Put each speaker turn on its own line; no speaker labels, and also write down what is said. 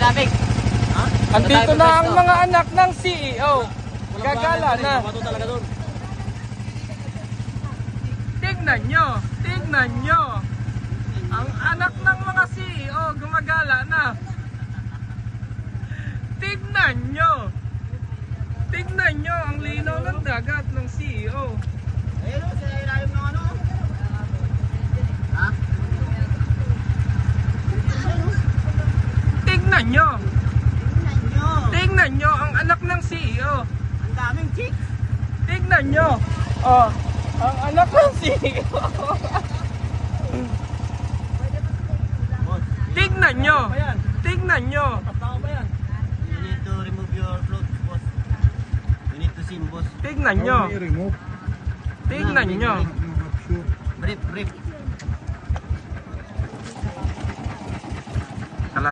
traffic. Ha?
Andito na ang mga anak ng CEO. Gagala na.
Bato talaga doon.
Tignan nyo. Tignan nyo. Ang anak ng mga CEO gumagala na. Tignan nyo. Tignan nyo ang linaw ng dagat ng CEO.
Ayun o, sa ilalim ng ano. Ha?
Tignan nyo.
Tingnan nyo.
Tignan nyo ang anak ng CEO.
Ang daming chicks.
Tignan nyo. Oh, ang anak ng CEO. Tignan nyo. Tignan nyo.
Tao ba yan? You need to remove your clothes, boss. You need to sim, boss.
Tignan nyo.
Remove.
Tignan nyo.
Brief, brief.